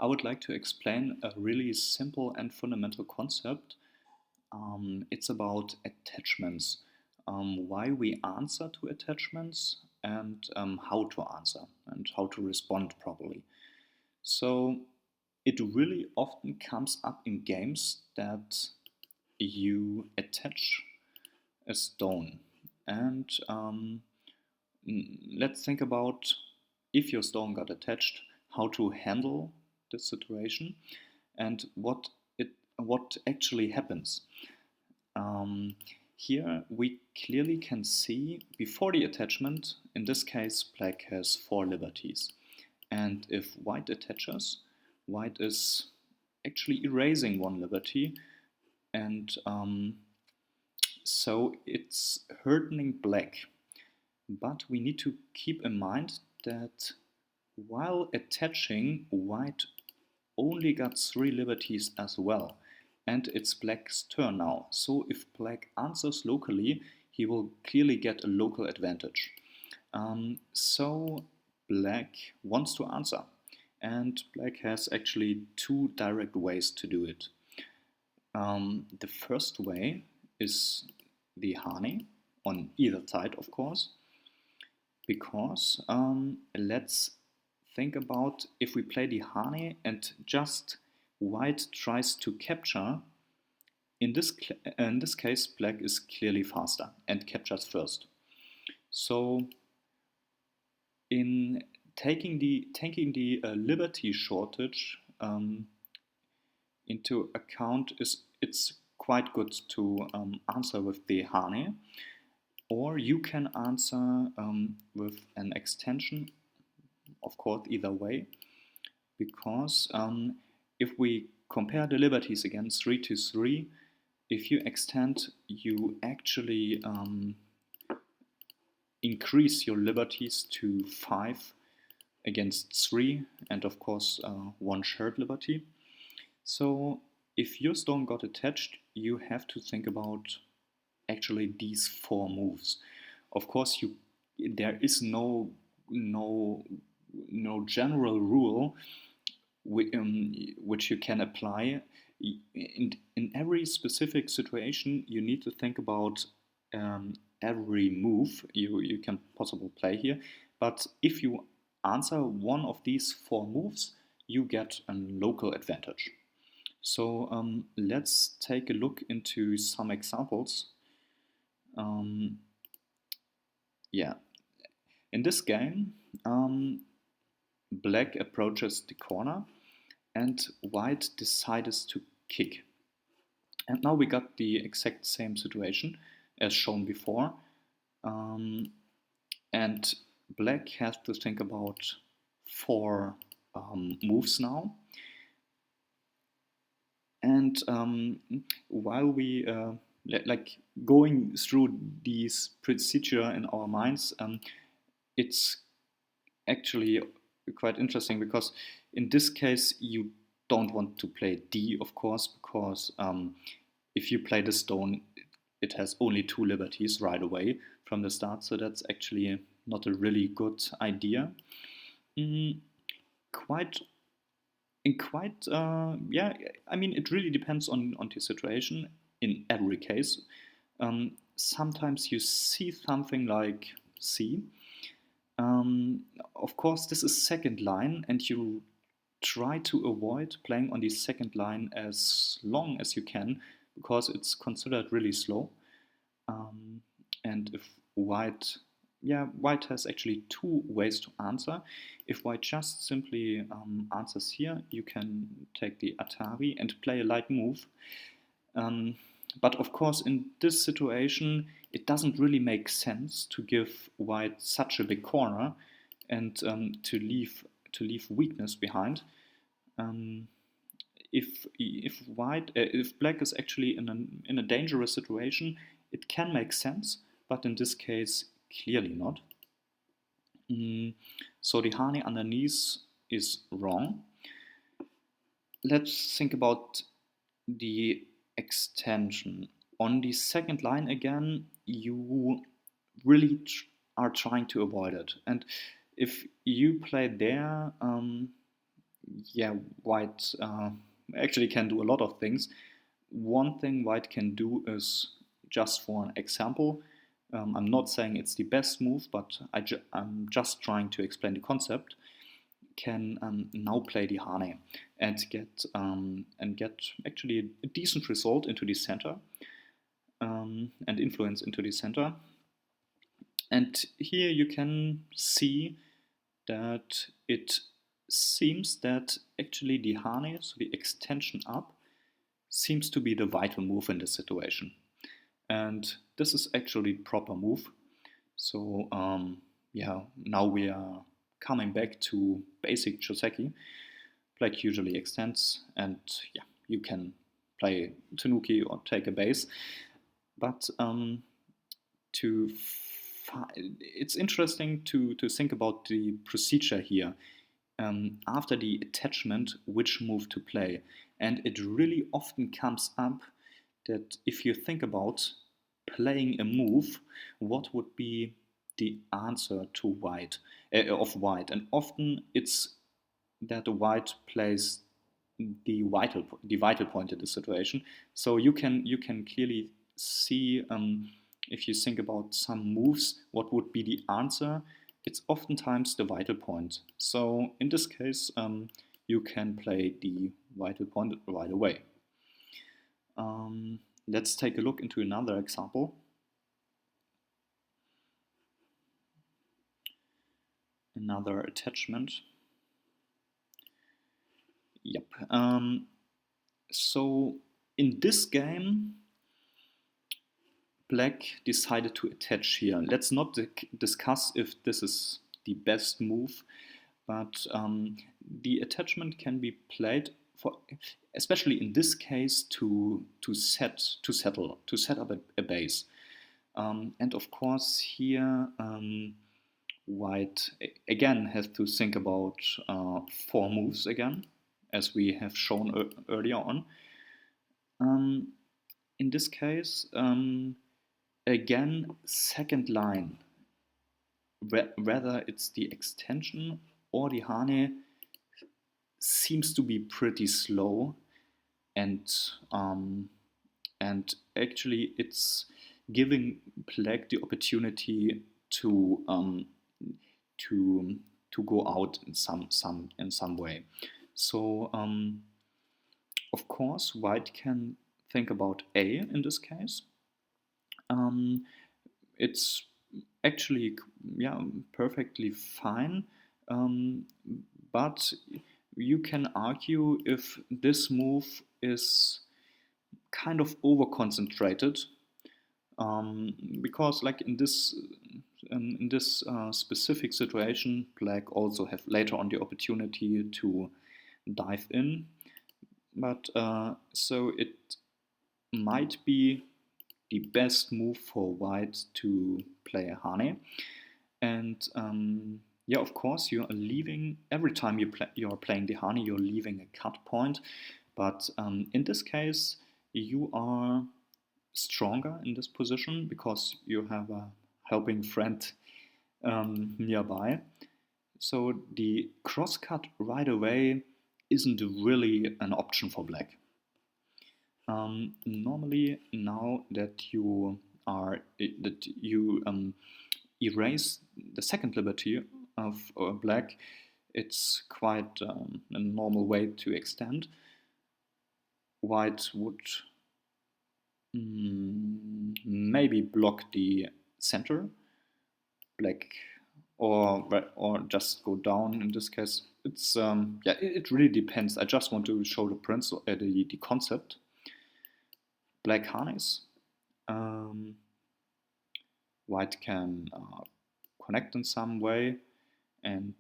I would like to explain a really simple and fundamental concept. It's about attachments, why we answer to attachments, and how to answer and how to respond properly. So, it really often comes up in games that you attach a stone. And let's think about if your stone got attached, how to handle the situation and what actually happens. Um, Here we clearly can see before the attachment, in this case, black has 4 liberties. And if white attaches, white is actually erasing 1 liberty, and so it's hurting black. But we need to keep in mind that while attaching, white only got 3 liberties as well. And it's black's turn now. So if black answers locally, he will clearly get a local advantage. So black wants to answer. And black has actually 2 direct ways to do it. The first way is the Hane on either side, of course, because let's think about if we play the Hane and just white tries to capture. In this case, black is clearly faster and captures first. So, in taking the liberty shortage into account, it's quite good to answer with the Hane, or you can answer with an extension, of course, either way, because if we compare the liberties again, 3 to 3, if you extend, you actually increase your liberties to 5 against 3, and of course 1 shared liberty. So if your stone got attached, you have to think about actually these 4 moves. Of course, there is no general rule which you can apply. In every specific situation, you need to think about every move you can possibly play here. But if you answer one of these 4 moves, you get a local advantage. So let's take a look into some examples. Yeah, in this game, black approaches the corner and white decides to kick. And now we got the exact same situation as shown before. And black has to think about 4 moves now. And while we like going through these procedure in our minds, it's actually quite interesting because in this case you don't want to play D, of course, because if you play the stone, it has only 2 liberties right away from the start, so that's actually not a really good idea. Mm, quite yeah, I mean, it really depends on the situation in every case. Sometimes you see something like C. Of course, this is second line, and you try to avoid playing on the second line as long as you can because it's considered really slow. And if white, yeah, white has actually 2 ways to answer. If white just simply answers here, you can take the Atari and play a light move. But of course, in this situation, it doesn't really make sense to give white such a big corner and to leave weakness behind. Um, if black is actually in a dangerous situation, it can make sense, but in this case, clearly not. So the Hane underneath is wrong. Let's think about the extension. On the second line again, you really are trying to avoid it. And if you play there, yeah, white actually can do a lot of things. One thing white can do is, just for an example, I'm not saying it's the best move, but I'm just trying to explain the concept. Can now play the Hane and get actually a decent result into the center, and influence into the center. And here you can see that it seems that actually the Hane, so the extension up, seems to be the vital move in this situation. And this is actually the proper move. So yeah, now we are coming back to basic Joseki. Black usually extends, and yeah, you can play Tanuki or take a base. But it's interesting to think about the procedure here. After the attachment, which move to play. And it really often comes up that if you think about playing a move, what would be the answer to white, of white? And often it's that the white plays the vital point in the situation. So you can clearly see, if you think about some moves, what would be the answer. It's oftentimes the vital point. So in this case, you can play the vital point right away. Let's take a look into another example. Another attachment. Yep. So in this game, black decided to attach here. Let's not discuss if this is the best move, but the attachment can be played for, especially in this case, to set up a base. And of course here, white again has to think about 4 moves again, as we have shown earlier on. In this case, again, second line, whether it's the extension or the Hane, seems to be pretty slow, and actually it's giving black the opportunity to to go out in some way. So of course white can think about A in this case. It's actually, yeah, perfectly fine, but you can argue if this move is kind of over concentrated, because like in this specific situation, black also have later on the opportunity to dive in, but so it might be the best move for white to play a Hane. And yeah, of course, you are leaving, every time you are playing the Hane, you're leaving a cut point. But in this case, you are stronger in this position because you have a helping friend nearby. So the crosscut right away isn't really an option for black. Normally, now that you erase the second liberty of black, it's quite a normal way to extend. White would maybe block the center, black, or just go down. In this case, it's yeah, it really depends. I just want to show the principle, the concept. Black harness. White can connect in some way, and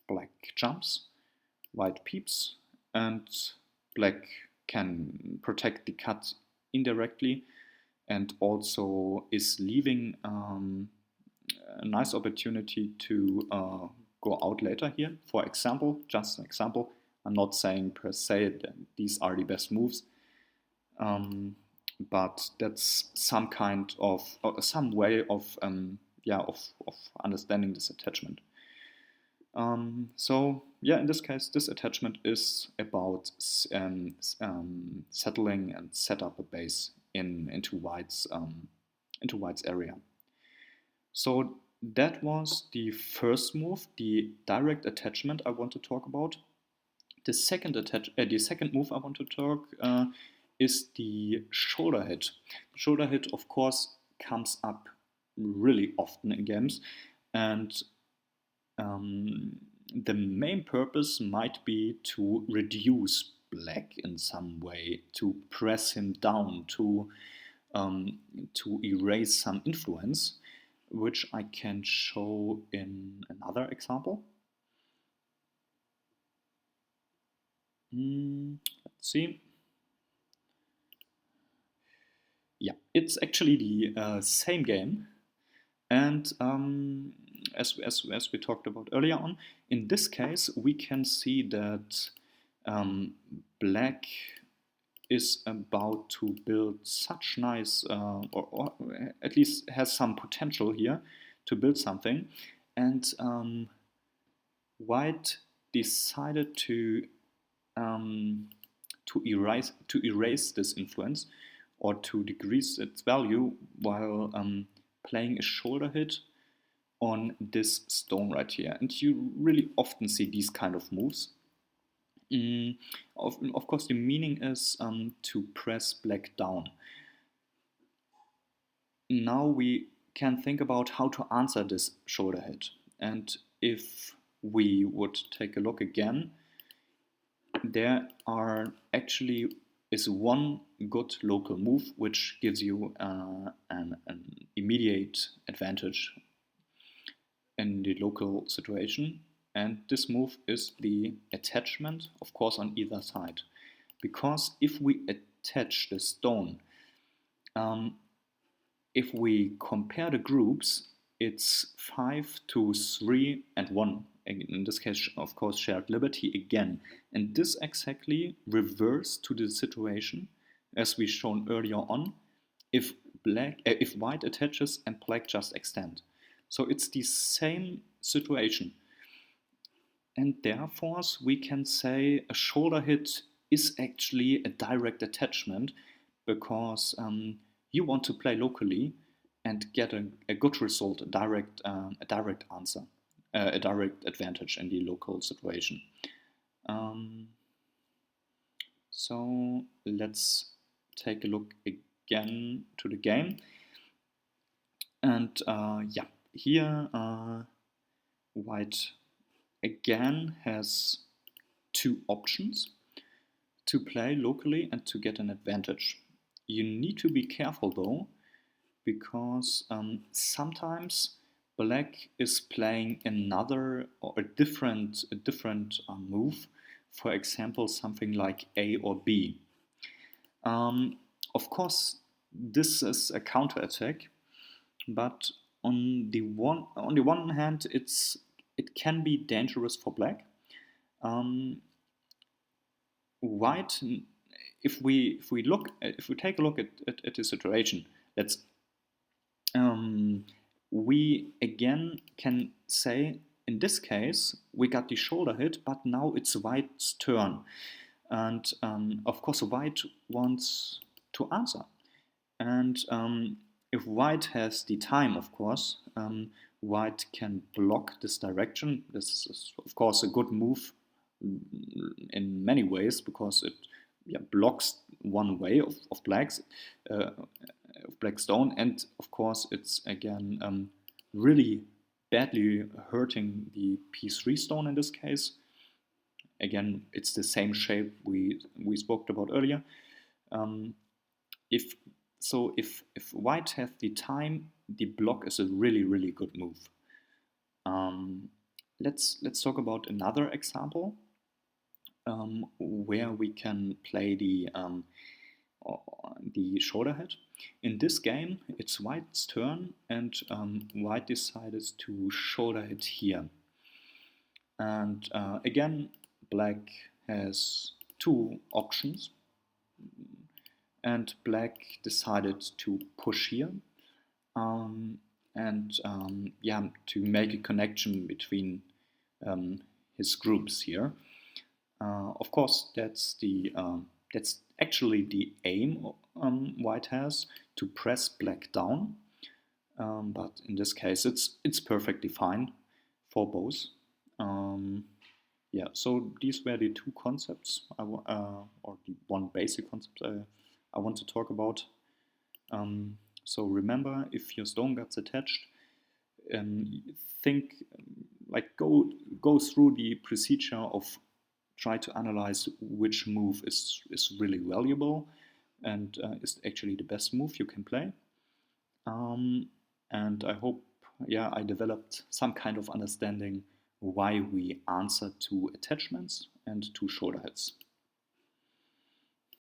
black jumps, white peeps, and black can protect the cut indirectly, and also is leaving a nice opportunity to go out later here. For example, just an example, I'm not saying per se that these are the best moves, but that's some kind of some way of yeah, of understanding this attachment. So yeah, in this case, this attachment is about settling and set up a base into White's area. So that was the first move, the direct attachment I want to talk about. The second move I want to talk is the shoulder hit. Shoulder hit, of course, comes up really often in games, and the main purpose might be to reduce black in some way, to press him down, to erase some influence, which I can show in another example. Let's see. Yeah, it's actually the same game, and as we talked about earlier on, in this case we can see that black is about to build such nice, or at least has some potential here to build something, and white decided to erase this influence or to decrease its value while playing a shoulder hit on this stone right here. And you really often see these kind of moves. Of course, the meaning is to press black down. Now we can think about how to answer this shoulder hit. And if we would take a look again, there is one good local move which gives you an immediate advantage in the local situation, and this move is the attachment, of course, on either side. Because if we attach the stone, if we compare the groups, it's 5 to 3 and 1. In this case, of course, shared liberty again. And this exactly reverts to the situation as we shown earlier on, if white attaches and black just extend. So it's the same situation. And therefore, we can say a shoulder hit is actually a direct attachment, because you want to play locally and get a good result, a direct answer, a direct advantage in the local situation. So let's take a look again to the game. And yeah, here white again has two options: to play locally and to get an advantage. You need to be careful though, because sometimes black is playing another or a different move. For example, something like A or B. Of course, this is a counterattack, but on the one hand, it can be dangerous for black. White, if we take a look at the situation, we again can say in this case we got the shoulder hit, but now it's white's turn, and of course white wants to answer, and if white has the time, of course, white can block this direction. This is of course a good move in many ways, because it blocks one way of black's of black stone, and of course it's again really badly hurting the p3 stone in this case. Again, it's the same shape we spoke about earlier. If white has the time, the block is a really good move. Let's talk about another example where we can play the shoulder hit. In this game, it's white's turn, and white decided to shoulder hit here. And again, black has two options, and black decided to push here, and yeah, to make a connection between his groups here. Of course, that's actually the aim white has, to press black down. But in this case, it's perfectly fine for both. Yeah, so these were the two concepts, or the one basic concept I want to talk about. So remember, if your stone gets attached, think, like, go through the procedure of try to analyze which move is really valuable and is actually the best move you can play. And I hope, yeah, I developed some kind of understanding why we answer to attachments and to shoulder heads.